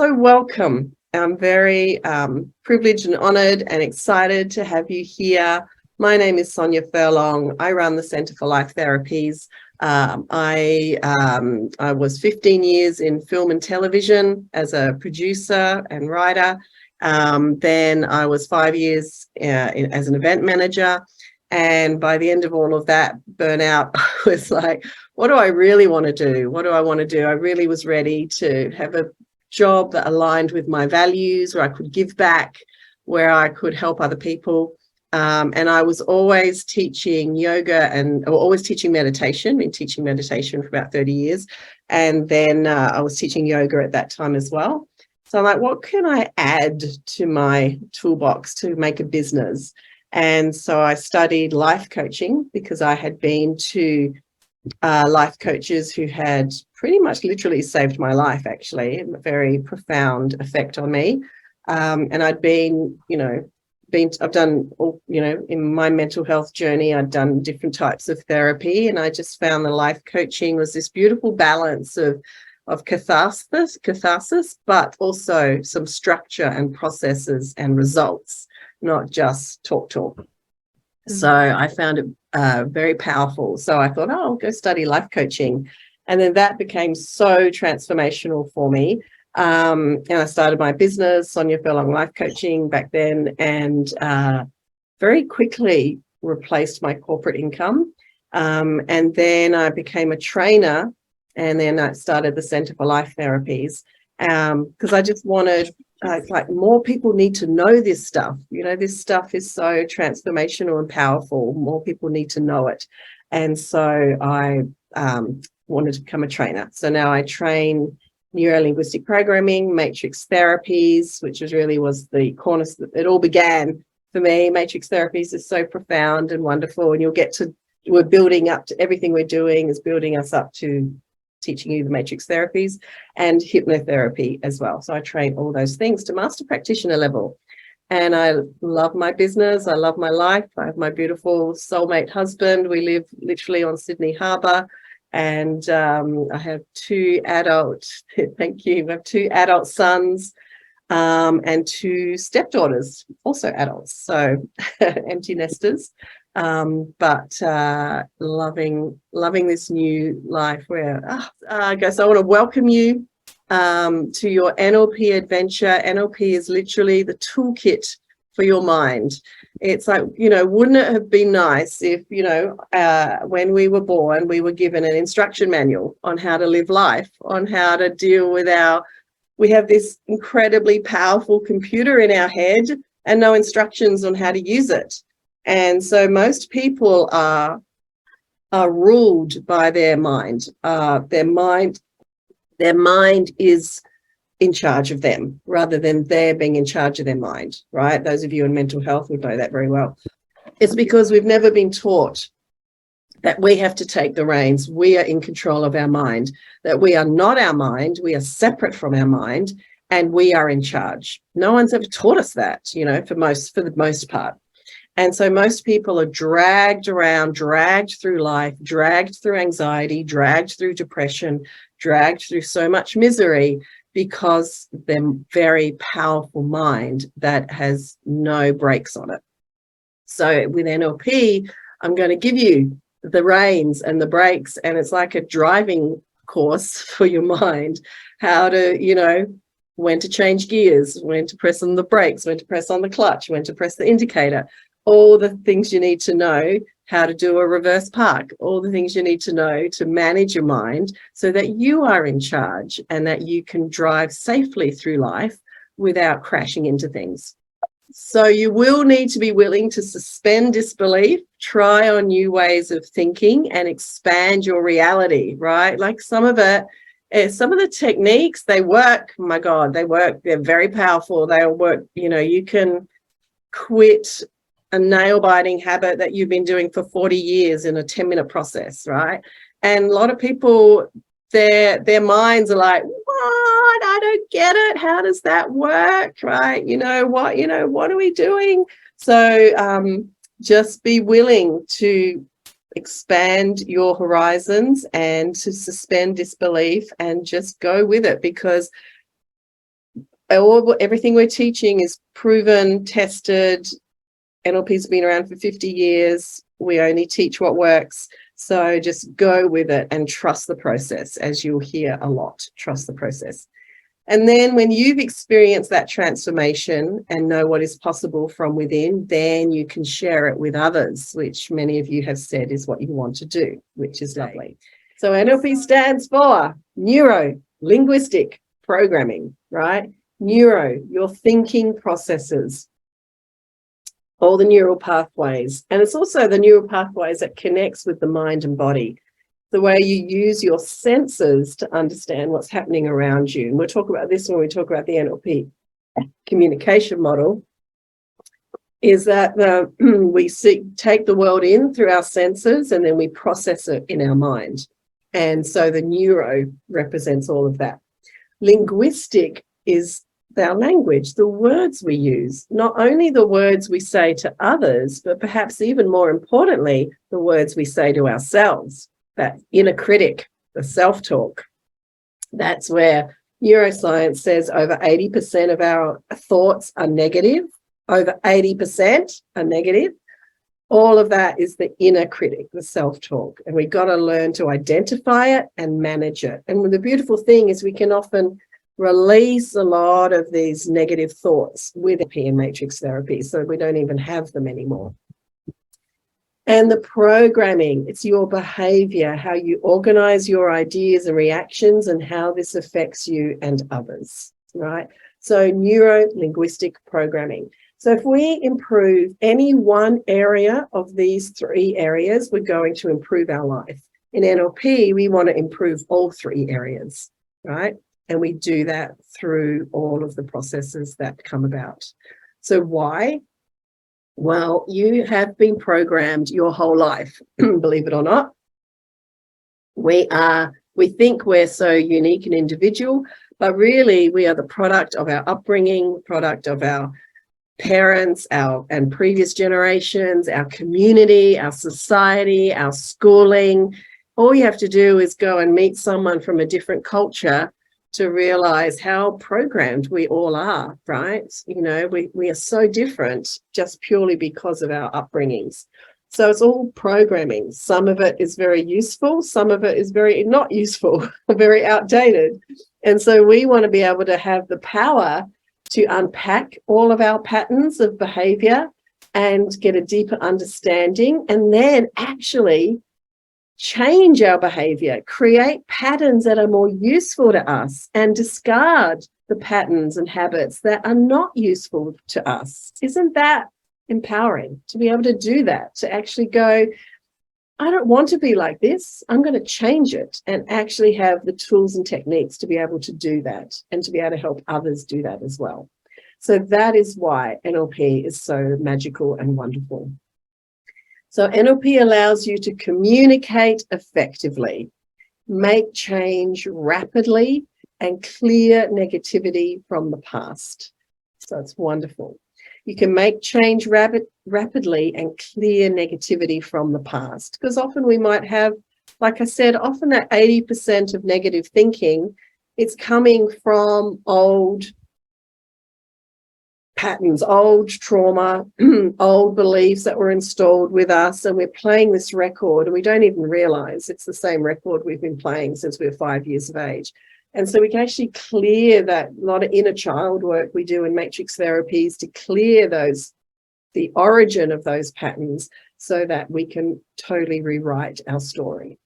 So welcome. I'm very privileged and honoured and excited to have you here. My name is Sonia Furlong. I run the Centre for Life Therapies. I was 15 years in film and television as a producer and writer. Then I was 5 years as an event manager. And by the end of all of that burnout, I was like, what do I really want to do? What do I want to do? I really was ready to have a job that aligned with my values, where I could give back, where I could help other people. And I was always teaching yoga or always teaching meditation. Been teaching meditation for about 30 years. And then I was teaching yoga at that time as well. So I'm like, what can I add to my toolbox to make a business? And so I studied life coaching because I had been to life coaches who had pretty much literally saved my life, actually, a very profound effect on me. And I'd been, I've done, in my mental health journey, I'd done different types of therapy, and I just found the life coaching was this beautiful balance of catharsis, but also some structure and processes and results, not just talk. So I found it very powerful. So I thought, I'll go study life coaching. And then that became so transformational for me. And I started my business, Sonia Furlong Life Coaching, back then, and very quickly replaced my corporate income. And then I became a trainer, and then I started the Centre for Life Therapies because I just wanted, like, more people need to know this stuff. This stuff is so transformational and powerful. More people need to know it. And so I wanted to become a trainer. So now I train Neuro-Linguistic Programming, matrix therapies, which was the cornerstone. It all began for me. Matrix therapies is so profound and wonderful. And we're building up to everything we're doing is building us up to teaching you the matrix therapies and hypnotherapy as well. So I train all those things to master practitioner level. And I love my business. I love my life. I have my beautiful soulmate husband. We live literally on Sydney Harbour. And I have two adult, thank you, we have two adult sons and two stepdaughters, also adults. So empty nesters. But loving this new life where I guess I want to welcome you to your NLP adventure. NLP is literally the toolkit for your mind. It's like, wouldn't it have been nice if, when we were born, we were given an instruction manual on how to live life, on how to deal with we have this incredibly powerful computer in our head and no instructions on how to use it. And so most people are ruled by their mind. Their mind is in charge of them rather than they're being in charge of their mind, right? Those of you in mental health would know that very well. It's because we've never been taught that we have to take the reins. We are in control of our mind, that we are not our mind, we are separate from our mind, and we are in charge. No one's ever taught us that, for the most part. And so most people are dragged around, dragged through life, dragged through anxiety, dragged through depression, dragged through so much misery because they're very powerful mind that has no brakes on it. So with NLP, I'm going to give you the reins and the brakes, and it's like a driving course for your mind, how to, when to change gears, when to press on the brakes, when to press on the clutch, when to press the indicator, all the things you need to know, how to do a reverse park, all the things you need to know to manage your mind so that you are in charge and that you can drive safely through life without crashing into things. So you will need to be willing to suspend disbelief, try on new ways of thinking and expand your reality, right? Like some of the techniques, they work. My God, they work. They're very powerful. They'll work. You can quit a nail-biting habit that you've been doing for 40 years in a 10-minute process, right? And a lot of people, their minds are like, what? I don't get it. How does that work, right? What are we doing? So just be willing to expand your horizons and to suspend disbelief and just go with it, because everything we're teaching is proven, tested. NLP's been around for 50 years. We only teach what works. So just go with it and trust the process, as you'll hear a lot. Trust the process. And then when you've experienced that transformation and know what is possible from within, then you can share it with others, which many of you have said is what you want to do, which is lovely. So NLP stands for Neuro-Linguistic Programming, right? Neuro, your thinking processes, all the neural pathways. And it's also the neural pathways that connects with the mind and body, the way you use your senses to understand what's happening around you. And we'll talk about this when we talk about the NLP communication model, is that we take the world in through our senses and then we process it in our mind. And so the neuro represents all of that. Linguistic is our language, the words we use, not only the words we say to others, but perhaps even more importantly, the words we say to ourselves, that inner critic, the self-talk. That's where neuroscience says over 80% of our thoughts are negative, over 80% are negative. All of that is the inner critic, the self-talk, and we've got to learn to identify it and manage it. And the beautiful thing is we can often release a lot of these negative thoughts with NLP and matrix therapy, so we don't even have them anymore. And the programming, it's your behavior, how you organize your ideas and reactions and how this affects you and others, right? So neuro-linguistic programming. So if we improve any one area of these three areas, we're going to improve our life. In NLP, we want to improve all three areas, right? And we do that through all of the processes that come about. So why? Well, you have been programmed your whole life, believe it or not. We think we're so unique and individual, but really we are the product of our upbringing, product of our parents, and previous generations, our community, our society, our schooling. All you have to do is go and meet someone from a different culture to realize how programmed we all are, right? You know, we are so different just purely because of our upbringings. So it's all programming. Some of it is very useful. Some of it is very not useful, very outdated. And so we want to be able to have the power to unpack all of our patterns of behavior and get a deeper understanding, and then actually change our behavior, create patterns that are more useful to us, and discard the patterns and habits that are not useful to us. Isn't that empowering to be able to do that, to actually go, I don't want to be like this, I'm going to change it, and actually have the tools and techniques to be able to do that and to be able to help others do that as well. So that is why NLP is so magical and wonderful. So NLP allows you to communicate effectively, make change rapidly, and clear negativity from the past. So it's wonderful. You can make change rapidly and clear negativity from the past, because often we might have, like I said, often that 80% of negative thinking, it's coming from old patterns, old trauma, old beliefs that were installed with us, and we're playing this record and we don't even realize it's the same record we've been playing since we were 5 years of age. And so we can actually clear that. A lot of inner child work we do in matrix therapies to clear the origin of those patterns, so that we can totally rewrite our story.